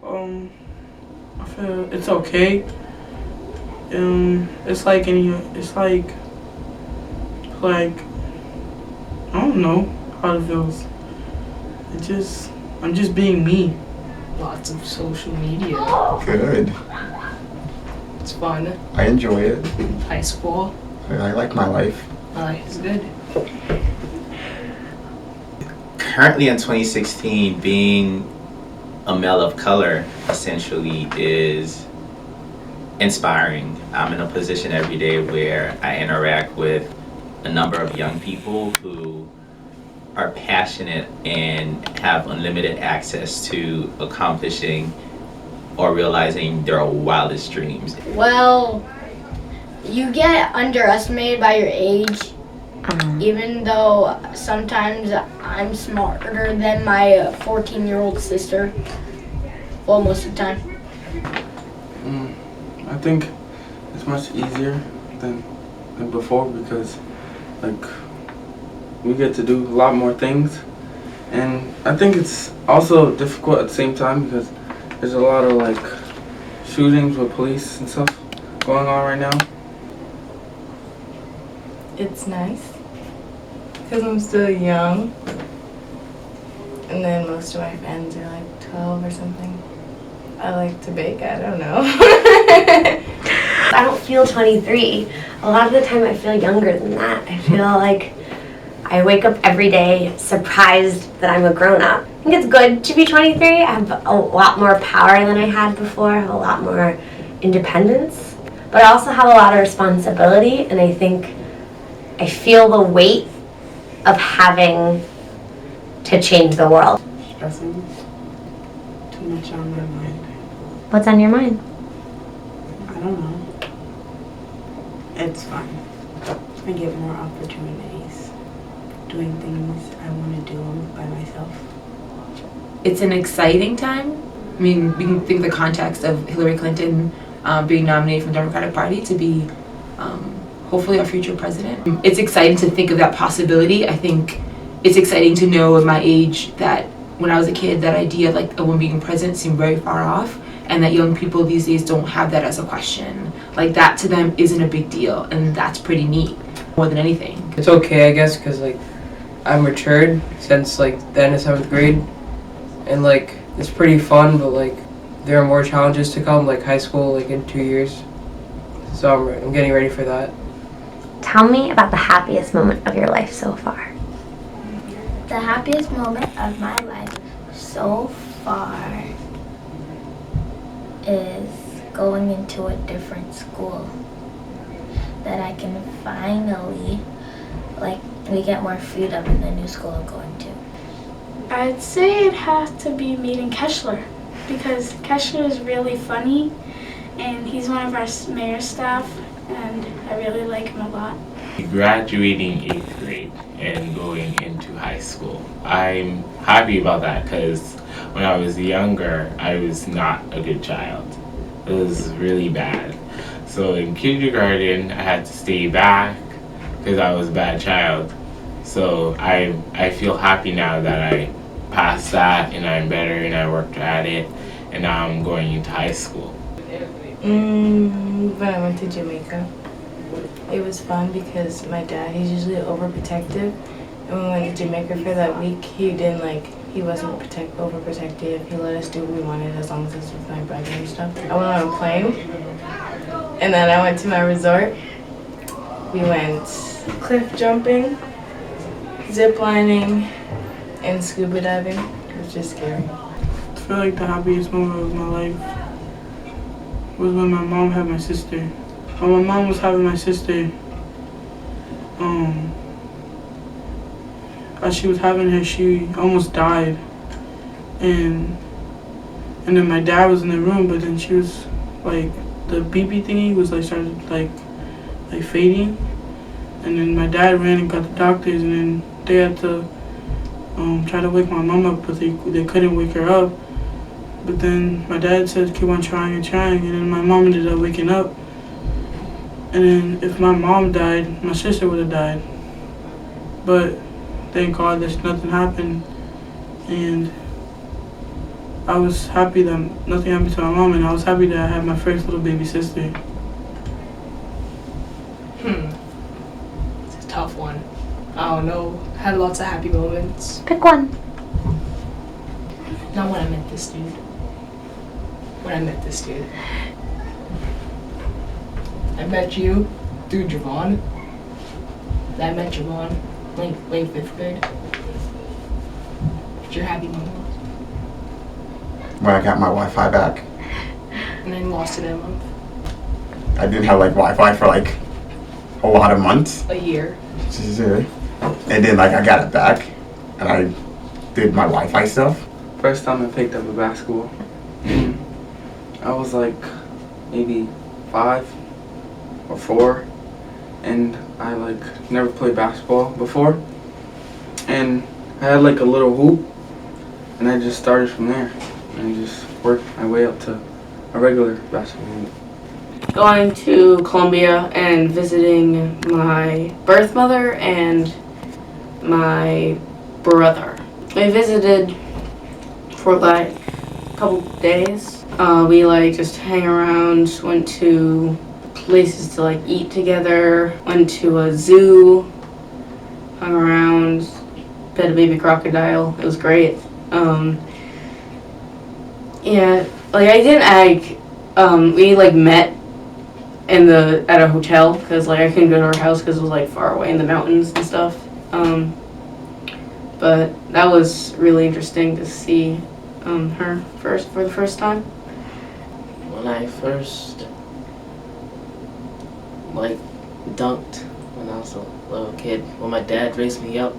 Um, I feel it's okay. It's like like I don't know how it feels. I'm just being me. Lots of social media. Good. It's fun. I enjoy it. High school. I like my life. It's good. Currently in 2016, being a male of color essentially is inspiring. I'm in a position every day where I interact with a number of young people who are passionate and have unlimited access to accomplishing or realizing their wildest dreams. Well, you get underestimated by your age, even though sometimes I'm smarter than my 14-year-old sister. Well, most of the time. I think it's much easier than before because like we get to do a lot more things, and I think it's also difficult at the same time because there's a lot of like shootings with police and stuff going on right now. It's nice because I'm still young, and then most of my friends are like 12 or something. I like to bake, I don't know. I don't feel 23. A lot of the time I feel younger than that. I feel like I wake up every day surprised that I'm a grown-up. I think it's good to be 23. I have a lot more power than I had before. I have a lot more independence. But I also have a lot of responsibility, and I think I feel the weight of having to change the world. Stressing. Too much on my mind. What's on your mind? I don't know. It's fun. I get more opportunities doing things I want to do by myself. It's an exciting time. I mean, we can think of the context of Hillary Clinton being nominated from the Democratic Party to be hopefully our future president. It's exciting to think of that possibility. I think it's exciting to know at my age that when I was a kid, that idea of like a woman being president seemed very far off, and that young people these days don't have that as a question. Like that to them isn't a big deal, and that's pretty neat more than anything. It's okay, I guess, because like I'm matured since like the end of 7th grade, and like it's pretty fun, but like there are more challenges to come, like high school, like in 2 years. So I'm getting ready for that. Tell me about the happiest moment of your life so far. The happiest moment of my life so far is going into a different school. That I can finally, we get more freedom in the new school I'm going to. I'd say it has to be meeting Keshler, because Keshler is really funny, and he's one of our mayor's staff, and I really like him a lot. Graduating 8th grade and going into high school. I'm happy about that because when I was younger, I was not a good child. It was really bad. So in kindergarten, I had to stay back because I was a bad child. So I feel happy now that I passed that and I'm better and I worked at it, and now I'm going into high school. When I went to Jamaica, it was fun because my dad, he's usually overprotective, and when we went to Jamaica for that week, he wasn't overprotective. He let us do what we wanted as long as it was with my brother and stuff. I went on a plane, and then I went to my resort. We went cliff jumping, zip lining, and scuba diving. It was just scary. I feel like the happiest moment of my life was when my mom had my sister. When my mom was having my sister, as she was having her, she almost died, and then my dad was in the room, but then she was like, the BP thingy was like started like fading, and then my dad ran and got the doctors, and then they had to try to wake my mom up, but they couldn't wake her up. But then my dad said keep on trying and trying, and then my mom ended up waking up. And then if my mom died, my sister would have died. But thank God that nothing happened. And I was happy that nothing happened to my mom, and I was happy that I had my first little baby sister. It's a tough one. I don't know. Had lots of happy moments. Pick one. Not when I met this dude. I met you through Javon. I met Javon late 5th grade. What's your happy moment? When I got my Wi-Fi back. And then lost it in a month. I didn't have like Wi-Fi for like a lot of months. A year. And then like I got it back and I did my Wi-Fi stuff. First time I picked up a basketball, I was like maybe 5 or 4, and I like never played basketball before, and I had like a little hoop, and I just started from there, and just worked my way up to a regular basketball hoop. Going to Colombia and visiting my birth mother and my brother. I visited for like a couple days. We like just hang around, went to places to like eat together, went to a zoo, hung around, pet a baby crocodile. It was great. Yeah, like I didn't we like met at a hotel because like I couldn't go to her house because it was like far away in the mountains and stuff. But that was really interesting to see her for the first time. When I first like dunked when I was a little kid, when my dad raised me up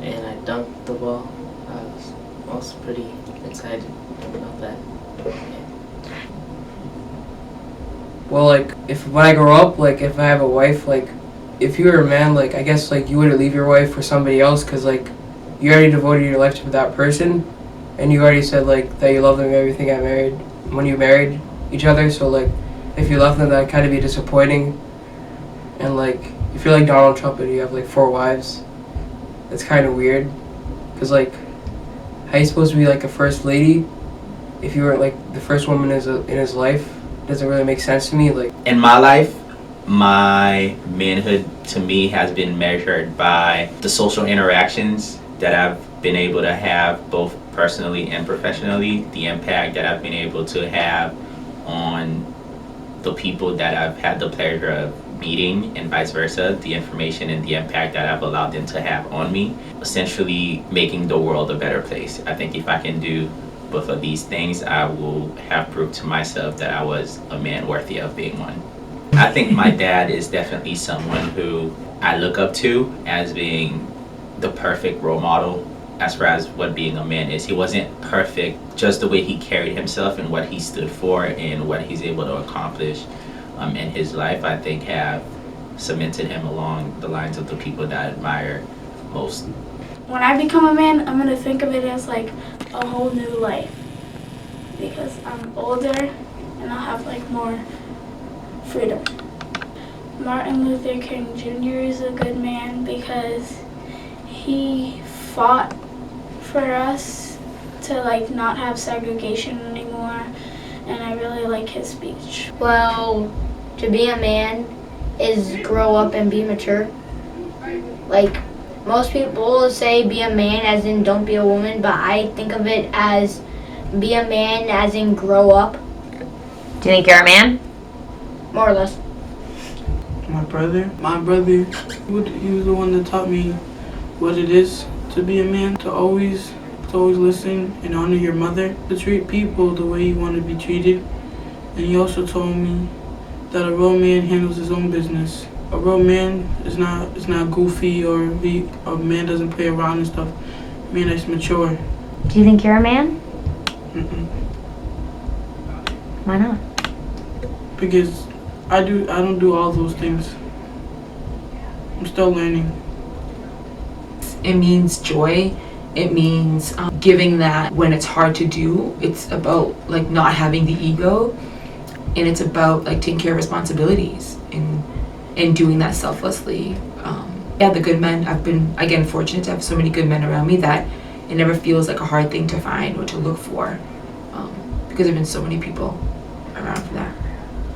and I dunked the ball, I was pretty excited about that. Well, like, when I grow up, like, if I have a wife, like, if you were a man, like, I guess, like, you wouldn't leave your wife for somebody else because, like, you already devoted your life to that person, and you already said, like, that you love them and everything when you married each other, so, like, if you left them, that'd kind of be disappointing, and, like, if you're like Donald Trump and you have, like, 4 wives, it's kind of weird, because, like, how you supposed to be, like, a first lady if you were, like, the first woman in his life? Doesn't really make sense to me. Like in my life, my manhood to me has been measured by the social interactions that I've been able to have both personally and professionally, the impact that I've been able to have on the people that I've had the pleasure of meeting and vice versa, the information and the impact that I've allowed them to have on me, essentially making the world a better place. I think if I can do both of these things, I will have proved to myself that I was a man worthy of being one. I think my dad is definitely someone who I look up to as being the perfect role model as far as what being a man is. He wasn't perfect, just the way he carried himself and what he stood for and what he's able to accomplish in his life, I think have cemented him along the lines of the people that I admire most. When I become a man, I'm gonna think of it as like a whole new life because I'm older and I'll have like more freedom. Martin Luther King Jr. is a good man because he fought for us to like not have segregation anymore, and I really like his speech. Well, to be a man is grow up and be mature. Like, most people say be a man as in don't be a woman, but I think of it as be a man as in grow up. Do you think you're a man? More or less. My brother, he was the one that taught me what it is to be a man, to always listen and honor your mother, to treat people the way you want to be treated. And he also told me that a real man handles his own business. A real man is not goofy or a man doesn't play around and stuff. A man is mature. Do you think you're a man? Mm-mm. Why not? Because I don't do all those things. I'm still learning. It means joy. It means giving that when it's hard to do. It's about like not having the ego, and it's about like taking care of responsibilities and doing that selflessly. The good men. I've been again fortunate to have so many good men around me that it never feels like a hard thing to find or to look for. because there've been so many people around for that.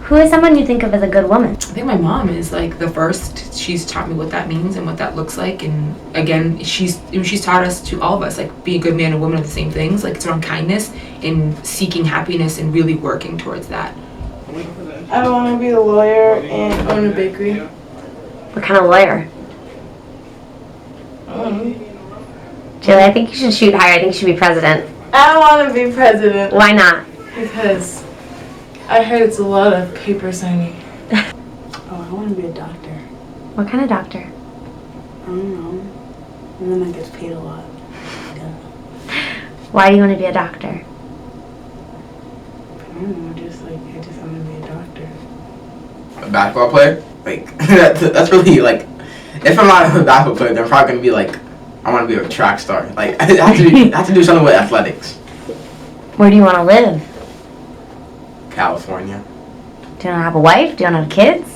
Who is someone you think of as a good woman? I think my mom is like the first. She's taught me what that means and what that looks like. And again, she's taught us, to all of us, like, be a good man and woman are the same things. Like, it's around kindness and seeking happiness and really working towards that. I want to be a lawyer and own a bakery. What kind of lawyer? Julie, I think you should shoot higher. I think you should be president. I don't want to be president. Why not? Because I heard it's a lot of paper signing. Oh, I want to be a doctor. What kind of doctor? I don't know. One that gets paid a lot. Why do you want to be a doctor? I don't know, I just want to be a doctor. A basketball player? Like, that's really, like, if I'm not a basketball player, then I'm probably going to be, like, I want to be a track star. Like, I have to do something with athletics. Where do you want to live? California. Do you want to have a wife? Do you want to have kids?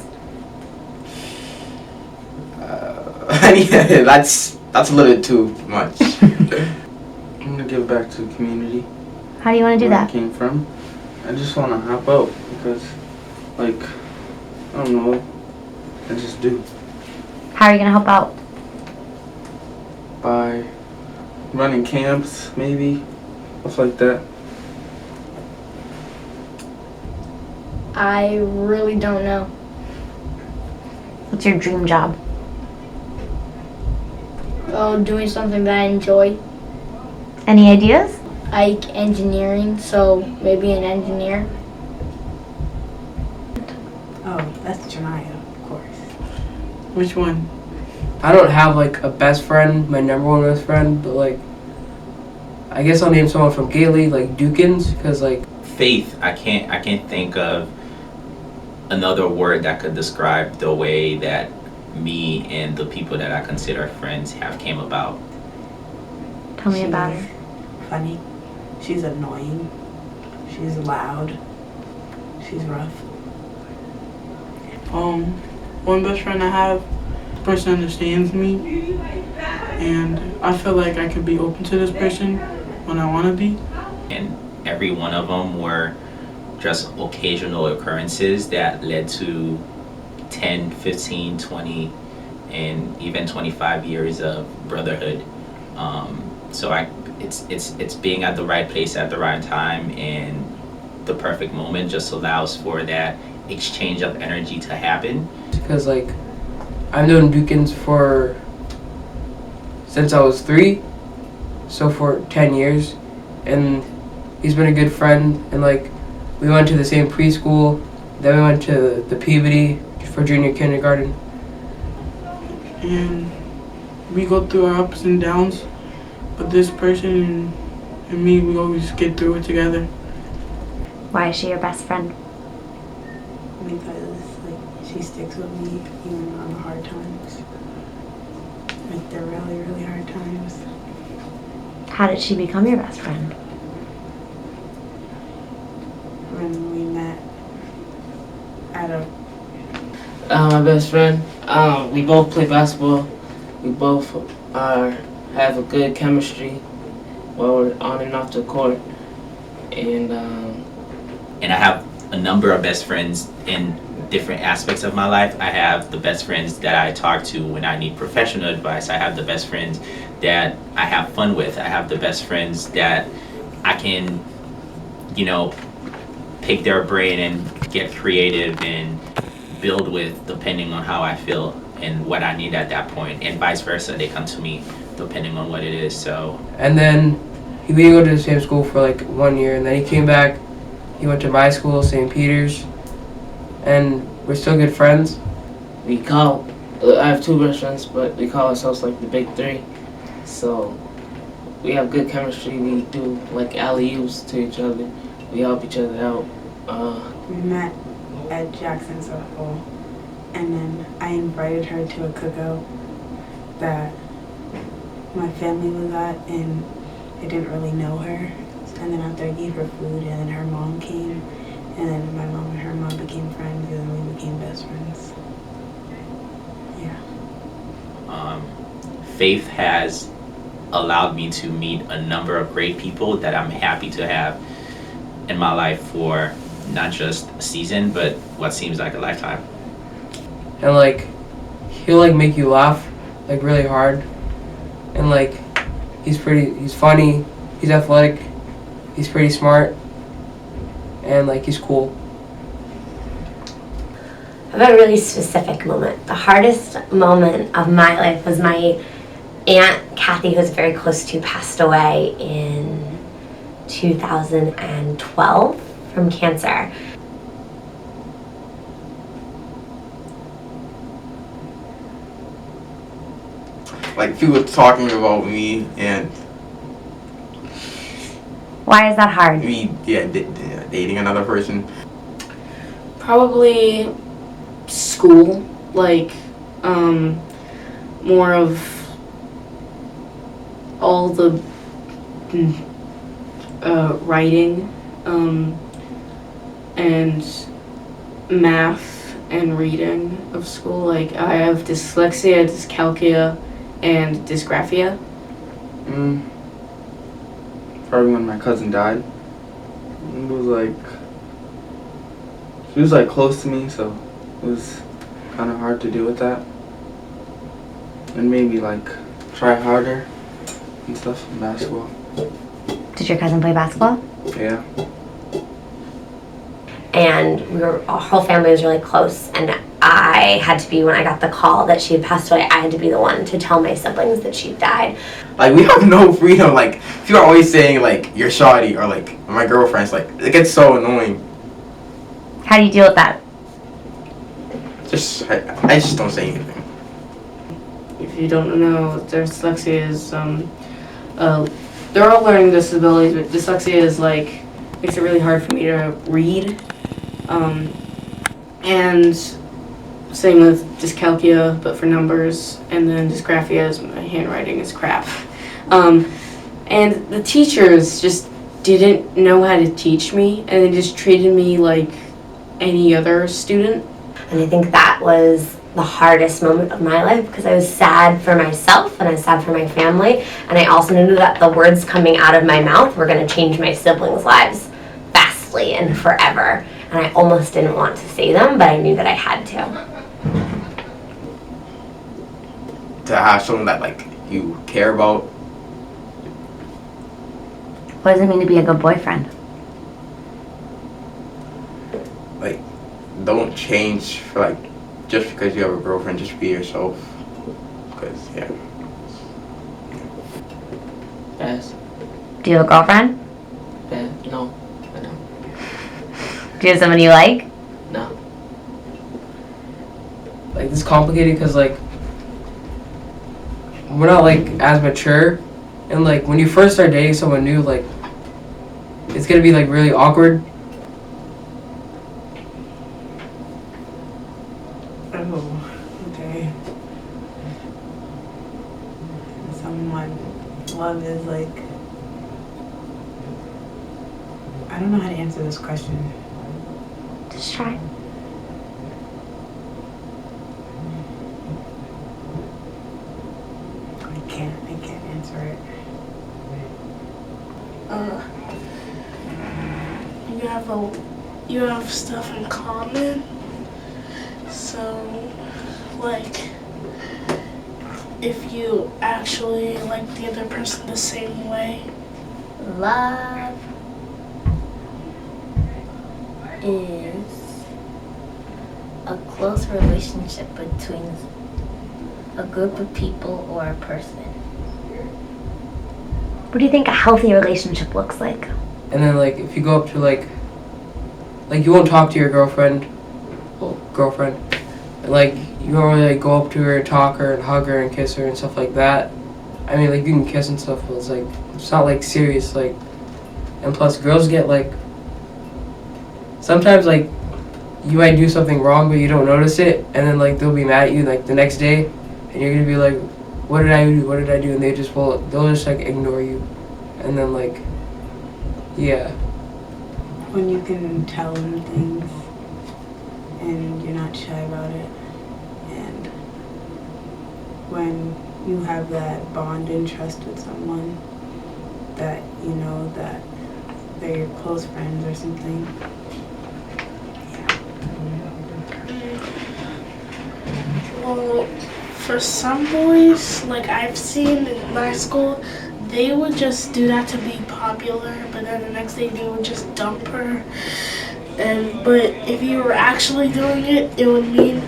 Yeah, that's a little bit too much. I'm going to give back to the community. How do you want to do where that? I came from. I just want to help out because, like, I don't know, I just do. How are you going to help out? By running camps, maybe, stuff like that. I really don't know. What's your dream job? Oh, doing something that I enjoy. Any ideas? I like engineering, so maybe an engineer. Oh, that's Janaya, of course. Which one? I don't have like a best friend, my number one best friend, but like I guess I'll name someone from Gailey, like Dukins, because like Faith, I can't think of another word that could describe the way that me and the people that I consider friends have came about. Tell me about her. Funny. She's annoying. She's loud. She's rough. One best friend I have, the person understands me, and I feel like I could be open to this person when I want to be. And every one of them were just occasional occurrences that led to 10, 15, 20, and even 25 years of brotherhood. So it's being at the right place at the right time, and the perfect moment just allows for that exchange of energy to happen. because like I've known Dukins since I was 3, so for 10 years, and he's been a good friend, and like we went to the same preschool, then we went to the Peabody for junior kindergarten. And we go through our ups and downs, but this person and me, we always get through it together. Why is she your best friend? Because she sticks with me even on the hard times. Like the really, really hard times. How did she become your best friend? When we met at a My best friend, we both play basketball. We both have a good chemistry while we're on and off the court. And I have a number of best friends in different aspects of my life. I have the best friends that I talk to when I need professional advice. I have the best friends that I have fun with. I have the best friends that I can, pick their brain and get creative and build with depending on how I feel and what I need at that point, and vice versa. They come to me depending on what it is. So. And then we didn't go to the same school for like 1 year, and then he came back. He went to my school, St. Peter's, and we're still good friends. I have 2 best friends, but we call ourselves like the Big 3. So we have good chemistry. We do like alley-oops to each other. We help each other out. we met at Jackson Softball, and then I invited her to a cookout that my family was at, and I didn't really know her. And then after I gave her food, and then her mom came, and then my mom and her mom became friends, and then we became best friends. Yeah. Faith has allowed me to meet a number of great people that I'm happy to have in my life for not just a season, but what seems like a lifetime. And like, he'll like make you laugh like really hard. And like, he's funny, he's athletic, he's pretty smart, and like he's cool. I have a really specific moment. The hardest moment of my life was my Aunt Kathy, who was very close to, passed away in 2012 from cancer. Like people talking about me and Why is that hard? me, dating another person. Probably school, like more of all the writing and math and reading of school. Like I have dyslexia, dyscalculia, and dysgraphia. Probably when my cousin died. It was like, she was like close to me, so it was kind of hard to deal with that. And maybe like try harder and stuff in basketball. Did your cousin play basketball? Yeah. And our whole family was really close, and I had to be, when I got the call that she had passed away, I had to be the one to tell my siblings that she died. Like we have no freedom. Like if you're always saying like you're shoddy or like my girlfriend's, like it gets so annoying. How do you deal with that? I just don't say anything. If you don't know, dyslexia is they're all learning disabilities, but dyslexia is like makes it really hard for me to read. And same with dyscalculia, but for numbers, and then dysgraphia is my handwriting is crap. And the teachers just didn't know how to teach me, and they just treated me like any other student. And I think that was the hardest moment of my life, because I was sad for myself and I was sad for my family, and I also knew that the words coming out of my mouth were going to change my siblings' lives vastly and forever. And I almost didn't want to say them, but I knew that I had to. To have someone that like you care about. What does it mean to be a good boyfriend? Like, don't change for like just because you have a girlfriend. Just be yourself. Because yeah. Yes. Do you have a girlfriend? No, I don't. Do you have someone you like? No. Like this is complicated because like we're not like as mature, and like when you first start dating someone new, like it's gonna be like really awkward. Oh, okay. Someone, love is like, I don't know how to answer this question. Just try. I can't answer it. You have stuff in common. So, like, if you actually like the other person the same way. Love is a close relationship between a group of people or a person. What do you think a healthy relationship looks like? And then like if you go up to like you won't talk to your girlfriend, and like you don't really like, go up to her and talk her and hug her and kiss her and stuff like that. I mean like you can kiss and stuff, but it's like it's not like serious like. And plus girls get like sometimes like you might do something wrong but you don't notice it, and then like they'll be mad at you like the next day, and you're gonna be like, what did I do, and they'll just like ignore you, and then like yeah. When you can tell them things and you're not shy about it, and when you have that bond and trust with someone that you know that they're your close friends or something. Well, for some boys, like I've seen in my school, they would just do that to be popular, but then the next day they would just dump her. But if you were actually doing it, it would mean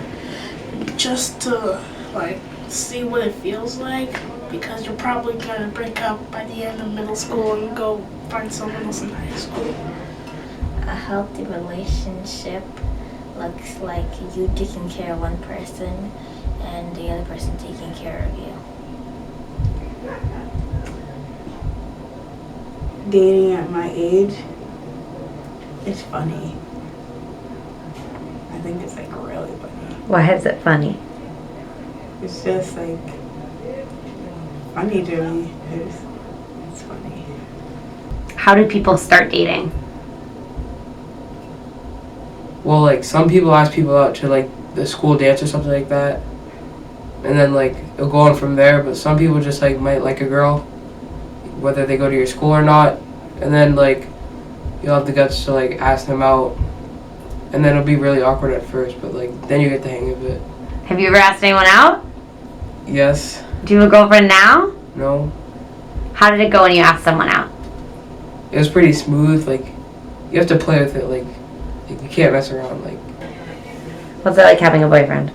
just to like see what it feels like, because you're probably gonna break up by the end of middle school and go find someone else in high school. A healthy relationship looks like you taking care of one person and the other person taking care of you. Dating at my age, it's funny. I think it's like really funny. Why is it funny? It's just like funny to me. It's funny. How do people start dating? Well, like some people ask people out to like the school dance or something like that, and then like it'll go on from there. But some people just like might like a girl, whether they go to your school or not, and then like you'll have the guts to like ask them out, and then it'll be really awkward at first, but like then you get the hang of it. Have you ever asked anyone out? Yes. Do you have a girlfriend now? No. How did it go when you asked someone out? It was pretty smooth. Like you have to play with it. Like you can't mess around. Like. What's it like having a boyfriend?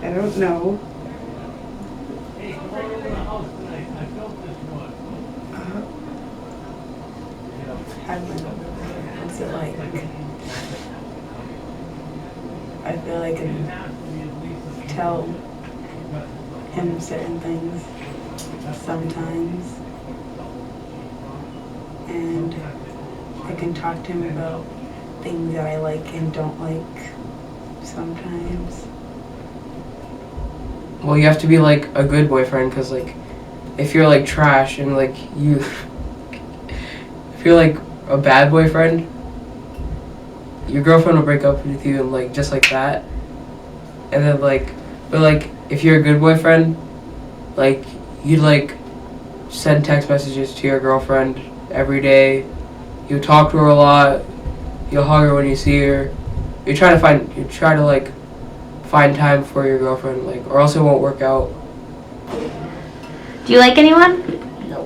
I don't know. What's it like? I feel like I can tell him certain things sometimes, and I can talk to him about things that I like and don't like sometimes. Well, you have to be like a good boyfriend, because like if you're like trash and like if you're like a bad boyfriend, your girlfriend will break up with you and like just like that. And then like, but like if you're a good boyfriend, like you'd like send text messages to your girlfriend every day. You talk to her a lot. You'll hug her when you see her. You try to like find time for your girlfriend, like, or else it won't work out. Do you like anyone? No.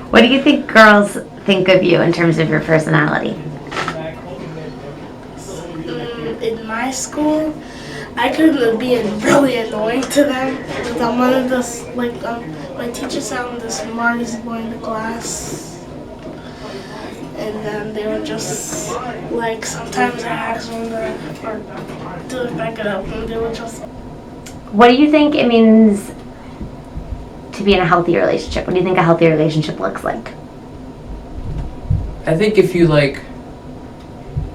What do you think girls think of you in terms of your personality? In my school, I could be really annoying to them, because I'm one of those, like, my teacher said I'm the smartest boy in the class. And then they were just, like, sometimes I asked them to back it up, and they were just... What do you think it means to be in a healthy relationship? What do you think a healthy relationship looks like? I think if you like,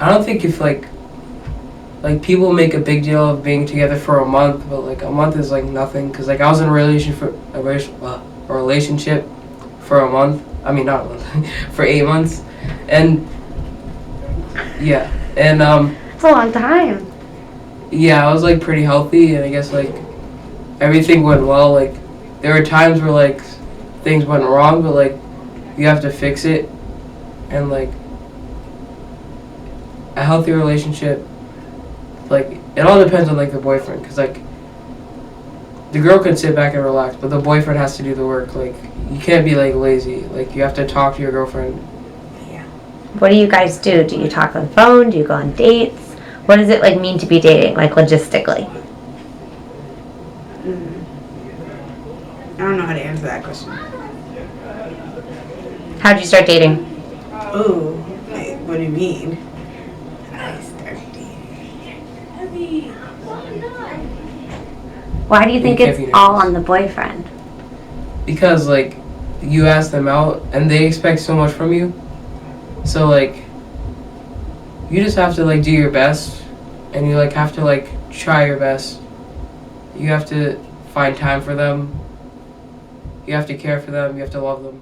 I don't think if like people make a big deal of being together for a month, but like a month is like nothing. Cause like I was in a relationship for a month. I mean not a month, for 8 months, and yeah, and It's a long time. yeah, I was like pretty healthy, and I guess like everything went well. Like there were times where like things went wrong, but like you have to fix it, and like a healthy relationship, like it all depends on like the boyfriend, because like the girl can sit back and relax, but the boyfriend has to do the work. Like you can't be like lazy. Like you have to talk to your girlfriend. What do you guys do? Do you talk on the phone? Do you go on dates? What does it like mean to be dating, like logistically? I don't know how to answer that question. How'd you start dating? Ooh, what do you mean? I started dating. Why do you think it's all on the boyfriend? Because like you ask them out and they expect so much from you, so like you just have to like do your best, and you like have to like try your best. You have to find time for them. You have to care for them. You have to love them.